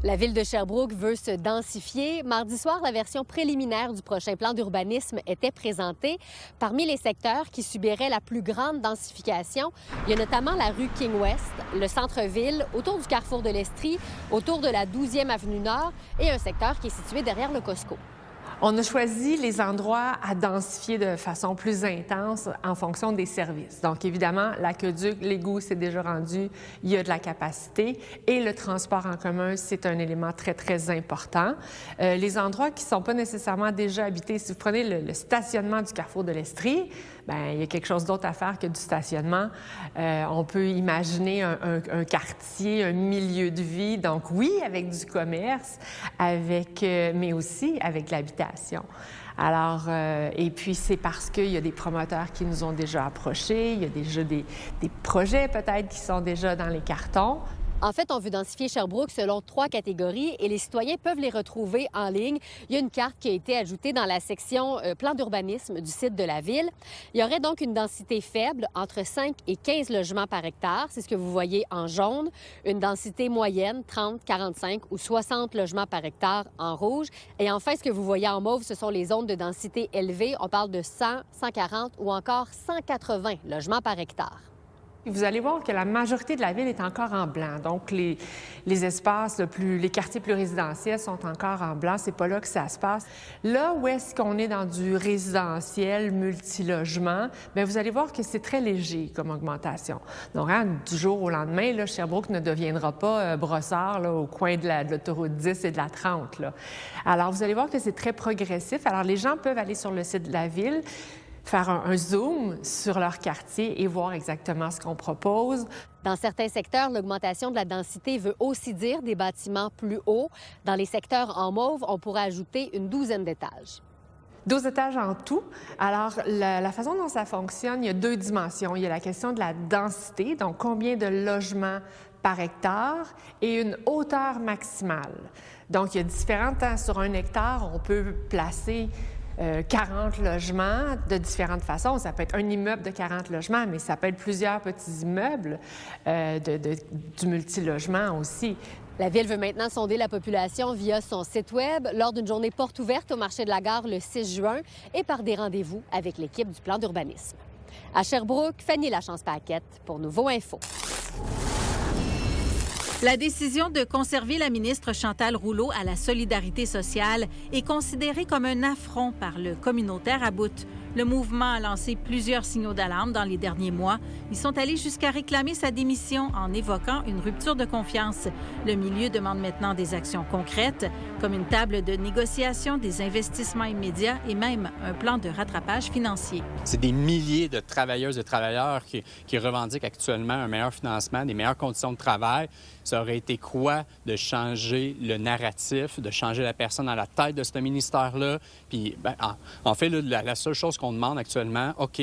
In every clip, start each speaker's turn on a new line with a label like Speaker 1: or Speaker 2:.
Speaker 1: La ville de Sherbrooke veut se densifier. Mardi soir, la version préliminaire du prochain plan d'urbanisme était présentée. Parmi les secteurs qui subiraient la plus grande densification, il y a notamment la rue King-West, le centre-ville, autour du carrefour de l'Estrie, autour de la 12e avenue Nord et un secteur qui est situé derrière le Costco.
Speaker 2: On a choisi les endroits à densifier de façon plus intense en fonction des services. Donc, évidemment, l'aqueduc, l'égout, c'est déjà rendu, il y a de la capacité. Et le transport en commun, c'est un élément très, très important. Les endroits qui ne sont pas nécessairement déjà habités, si vous prenez le stationnement du carrefour de l'Estrie, bien, il y a quelque chose d'autre à faire que du stationnement. On peut imaginer un quartier, un milieu de vie, donc oui, avec du commerce, mais aussi avec l'habitation. Alors, et puis c'est parce qu'il y a des promoteurs qui nous ont déjà approchés, il y a déjà des projets peut-être qui sont déjà dans les cartons.
Speaker 1: En fait, on veut densifier Sherbrooke selon 3 catégories et les citoyens peuvent les retrouver en ligne. Il y a une carte qui a été ajoutée dans la section plan d'urbanisme du site de la ville. Il y aurait donc une densité faible, entre 5 et 15 logements par hectare. C'est ce que vous voyez en jaune. Une densité moyenne, 30, 45 ou 60 logements par hectare en rouge. Et enfin, ce que vous voyez en mauve, ce sont les zones de densité élevée. On parle de 100, 140 ou encore 180 logements par hectare.
Speaker 2: Vous allez voir que la majorité de la ville est encore en blanc. Donc, les espaces, les quartiers plus résidentiels sont encore en blanc. C'est pas là que ça se passe. Là où est-ce qu'on est dans du résidentiel, multilogement, bien, vous allez voir que c'est très léger comme augmentation. Donc, du jour au lendemain, là, Sherbrooke ne deviendra pas Brossard là, au coin de l'autoroute 10 et de la 30. Là. Alors, vous allez voir que c'est très progressif. Alors, les gens peuvent aller sur le site de la ville, faire un zoom sur leur quartier et voir exactement ce qu'on propose.
Speaker 1: Dans certains secteurs, l'augmentation de la densité veut aussi dire des bâtiments plus hauts. Dans les secteurs en mauve, on pourrait ajouter une 12aine d'étages.
Speaker 2: 12 étages en tout. Alors, la façon dont ça fonctionne, il y a 2 dimensions. Il y a la question de la densité, donc combien de logements par hectare, et une hauteur maximale. Donc, il y a différentes... Sur 1 hectare, on peut placer 40 logements de différentes façons. Ça peut être un immeuble de 40 logements, mais ça peut être plusieurs petits immeubles du multilogement aussi.
Speaker 1: La Ville veut maintenant sonder la population via son site Web lors d'une journée porte ouverte au marché de la gare le 6 juin et par des rendez-vous avec l'équipe du plan d'urbanisme. À Sherbrooke, Fanny Lachance-Paquette pour Nouveau Info.
Speaker 3: La décision de conserver la ministre Chantal Rouleau à la solidarité sociale est considérée comme un affront par le communautaire à bout. Le mouvement a lancé plusieurs signaux d'alarme dans les derniers mois. Ils sont allés jusqu'à réclamer sa démission en évoquant une rupture de confiance. Le milieu demande maintenant des actions concrètes, comme une table de négociation, des investissements immédiats et même un plan de rattrapage financier.
Speaker 4: C'est des milliers de travailleuses et travailleurs qui revendiquent actuellement un meilleur financement, des meilleures conditions de travail. Ça aurait été quoi de changer le narratif, de changer la personne à la tête de ce ministère-là? Puis, en fait, là, la seule chose qu'on demande actuellement, OK,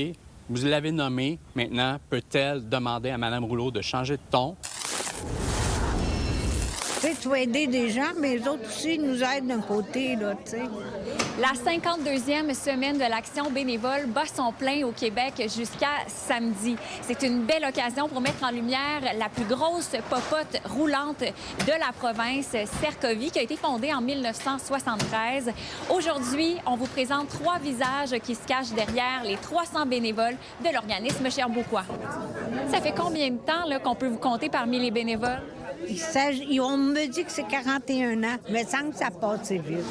Speaker 4: vous l'avez nommée, maintenant, peut-elle demander à Mme Rouleau de changer de ton?
Speaker 5: Tu sais, tu vas aider des gens, mais les autres aussi nous aident d'un côté, là, tu sais.
Speaker 6: La 52e semaine de l'Action bénévole bat son plein au Québec jusqu'à samedi. C'est une belle occasion pour mettre en lumière la plus grosse popote roulante de la province, Cercovie, qui a été fondée en 1973. Aujourd'hui, on vous présente 3 visages qui se cachent derrière les 300 bénévoles de l'organisme Sherbrookeois. Ça fait combien de temps là, qu'on peut vous compter parmi les bénévoles?
Speaker 5: On me dit que c'est 41 ans, mais sans que ça passe vite.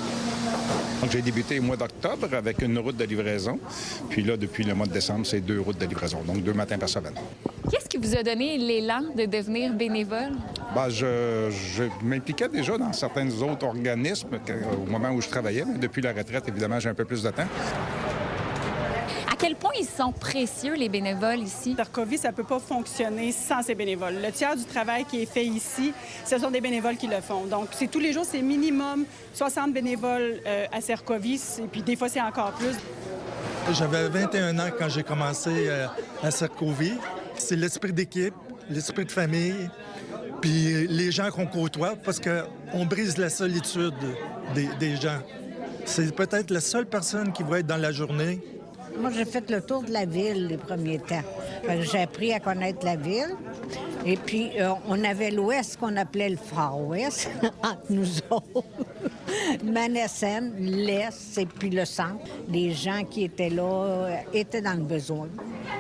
Speaker 7: Donc, j'ai débuté au mois d'octobre avec une route de livraison. Puis là, depuis le mois de décembre, c'est 2 routes de livraison, donc 2 matins par semaine.
Speaker 6: Qu'est-ce qui vous a donné l'élan de devenir bénévole?
Speaker 7: Bien, je m'impliquais déjà dans certains autres organismes au moment où je travaillais. Mais depuis la retraite, évidemment, j'ai un peu plus de temps.
Speaker 6: À quel point ils sont précieux, les bénévoles ici?
Speaker 8: Cercovie, ça ne peut pas fonctionner sans ces bénévoles. Le tiers du travail qui est fait ici, ce sont des bénévoles qui le font. Donc, c'est tous les jours, c'est minimum 60 bénévoles à Cercovie, et puis des fois, c'est encore plus.
Speaker 9: J'avais 21 ans quand j'ai commencé à Cercovie. C'est l'esprit d'équipe, l'esprit de famille, puis les gens qu'on côtoie, parce qu'on brise la solitude des gens. C'est peut-être la seule personne qui va être dans la journée.
Speaker 5: Moi, j'ai fait le tour de la ville les premiers temps. J'ai appris à connaître la ville. Et puis, on avait l'ouest qu'on appelait le Far West, entre nous autres. Manessène, l'est et puis le centre. Les gens qui étaient là étaient dans le besoin.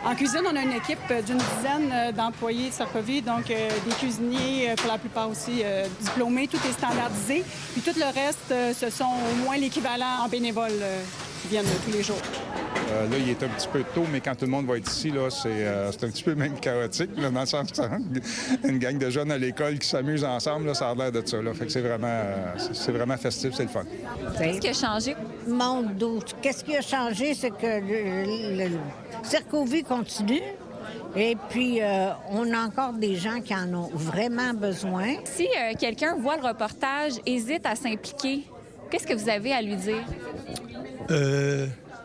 Speaker 8: En cuisine, on a une équipe d'une dizaine d'employés de Sarkovie, donc des cuisiniers, pour la plupart aussi diplômés. Tout est standardisé. Puis tout le reste, ce sont au moins l'équivalent en bénévoles qui viennent tous les jours.
Speaker 7: Là, il est un petit peu tôt, mais quand tout le monde va être ici, là, c'est un petit peu même chaotique, là, dans le sens que une gang de jeunes à l'école qui s'amusent ensemble, là, ça a l'air de ça. Là. Fait que c'est vraiment festif, c'est le fun.
Speaker 6: Qu'est-ce qui a changé?
Speaker 5: Mon doute. Qu'est-ce qui a changé, c'est que le Sarkovie continue. Et puis, on a encore des gens qui en ont vraiment besoin.
Speaker 6: Si quelqu'un voit le reportage, hésite à s'impliquer, qu'est-ce que vous avez à lui dire?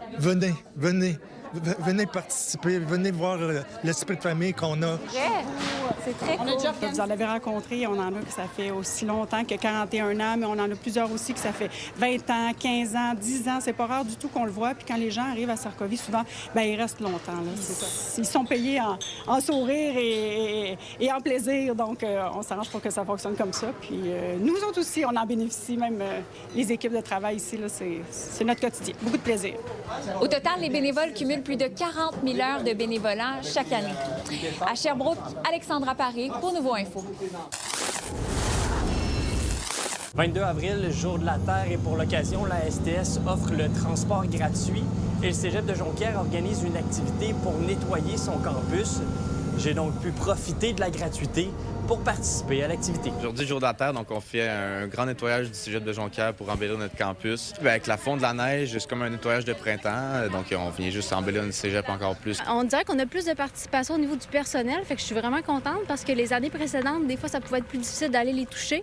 Speaker 9: Venez participer, venez voir l'esprit de famille qu'on a.
Speaker 6: C'est très cool.
Speaker 8: Vous en avez rencontré, on en a que ça fait aussi longtemps que 41 ans, mais on en a plusieurs aussi que ça fait 20 ans, 15 ans, 10 ans. C'est pas rare du tout qu'on le voit. Puis quand les gens arrivent à Sarkovie, souvent, bien, ils restent longtemps. Là. C'est ça. Ils sont payés en sourire et en plaisir. Donc, on s'arrange pour que ça fonctionne comme ça. Puis nous autres aussi, on en bénéficie, même les équipes de travail ici. Là, c'est notre quotidien. Beaucoup de plaisir.
Speaker 6: Au total, les bénévoles cumulent plus de 40 000 heures de bénévolat chaque année. À Sherbrooke, Alexandra Paré pour Nouveau Info.
Speaker 10: 22 avril, jour de la Terre, et pour l'occasion, la STS offre le transport gratuit et le Cégep de Jonquière organise une activité pour nettoyer son campus. J'ai donc pu profiter de la gratuité pour participer à l'activité.
Speaker 11: Aujourd'hui, jour de la Terre, donc on fait un grand nettoyage du Cégep de Jonquière pour embellir notre campus. Puis avec la fonte de la neige, c'est comme un nettoyage de printemps, donc on vient juste embellir notre Cégep encore plus.
Speaker 12: On dirait qu'on a plus de participation au niveau du personnel, fait que je suis vraiment contente parce que les années précédentes, des fois, ça pouvait être plus difficile d'aller les toucher.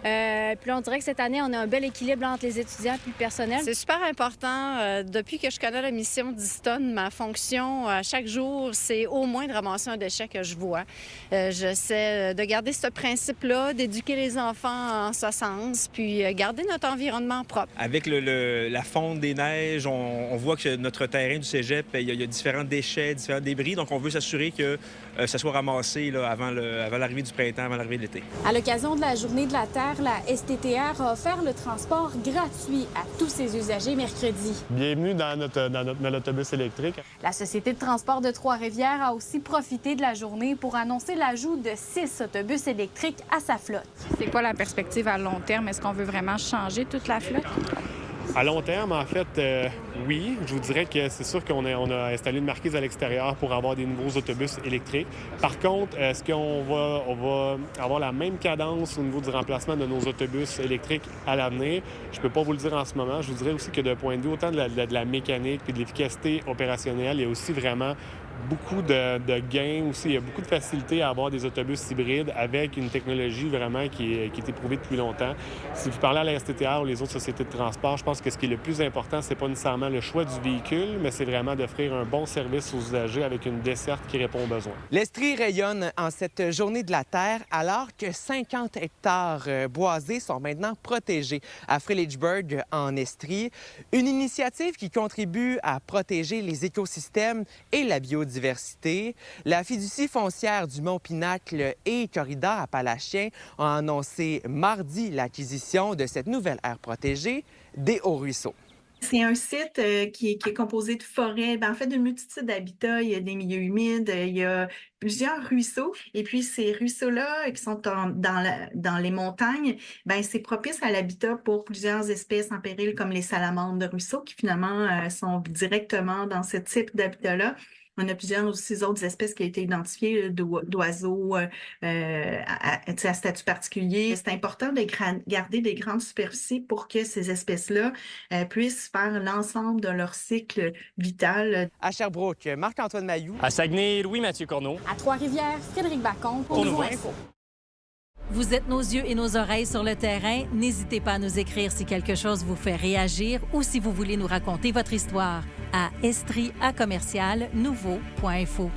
Speaker 12: Puis là, on dirait que cette année, on a un bel équilibre entre les étudiants et le personnel.
Speaker 13: C'est super important. Depuis que je connais la mission d'Easton, ma fonction, chaque jour, c'est au moins de ramasser un déchet que je vois. J'essaie de garder ce principe-là, d'éduquer les enfants en ce sens, puis garder notre environnement propre.
Speaker 14: Avec la fonte des neiges, on voit que notre terrain du cégep, il y a différents déchets, différents débris, donc on veut s'assurer que ça soit ramassé là, avant l'arrivée du printemps, avant l'arrivée de l'été.
Speaker 15: À l'occasion de la Journée de la Terre, la STTR a offert le transport gratuit à tous ses usagers mercredi.
Speaker 16: Bienvenue dans notre autobus électrique.
Speaker 15: La Société de transport de Trois-Rivières a aussi profité de la journée pour annoncer l'ajout de 6 autobus électriques à sa flotte.
Speaker 17: C'est quoi la perspective à long terme? Est-ce qu'on veut vraiment changer toute la flotte?
Speaker 16: À long terme, en fait, oui. Je vous dirais que c'est sûr qu'on a installé une marquise à l'extérieur pour avoir des nouveaux autobus électriques. Par contre, est-ce qu'on va avoir la même cadence au niveau du remplacement de nos autobus électriques à l'avenir? Je ne peux pas vous le dire en ce moment. Je vous dirais aussi que d'un point de vue autant de la mécanique et de l'efficacité opérationnelle, il y a aussi vraiment beaucoup de gains aussi. Il y a beaucoup de facilité à avoir des autobus hybrides avec une technologie vraiment qui est éprouvée depuis longtemps. Si vous parlez à la STTR ou les autres sociétés de transport, je pense que ce qui est le plus important, c'est pas nécessairement le choix du véhicule, mais c'est vraiment d'offrir un bon service aux usagers avec une desserte qui répond aux besoins.
Speaker 18: L'Estrie rayonne en cette Journée de la Terre alors que 50 hectares boisés sont maintenant protégés à Fredericksburg en Estrie. Une initiative qui contribue à protéger les écosystèmes et la biodiversité. La fiducie foncière du Mont-Pinacle et Corridor Appalachien ont annoncé mardi l'acquisition de cette nouvelle aire protégée des Hauts-Ruisseaux.
Speaker 19: C'est un site qui est composé de forêts, en fait, d'une multitude d'habitats. Il y a des milieux humides, il y a plusieurs ruisseaux. Et puis, ces ruisseaux-là, qui sont dans les montagnes, bien, c'est propice à l'habitat pour plusieurs espèces en péril, comme les salamandres de ruisseaux, qui finalement sont directement dans ce type d'habitat-là. On a plusieurs aussi autres espèces qui ont été identifiées d'oiseaux à statut particulier. C'est important de garder des grandes superficies pour que ces espèces-là puissent faire l'ensemble de leur cycle vital.
Speaker 18: À Sherbrooke, Marc-Antoine Mailloux.
Speaker 10: À Saguenay, Louis-Mathieu Corneau.
Speaker 15: À Trois-Rivières, Frédéric Bacon pour Nouveau Info.
Speaker 3: Vous êtes nos yeux et nos oreilles sur le terrain. N'hésitez pas à nous écrire si quelque chose vous fait réagir ou si vous voulez nous raconter votre histoire à estrie@nouveau.info.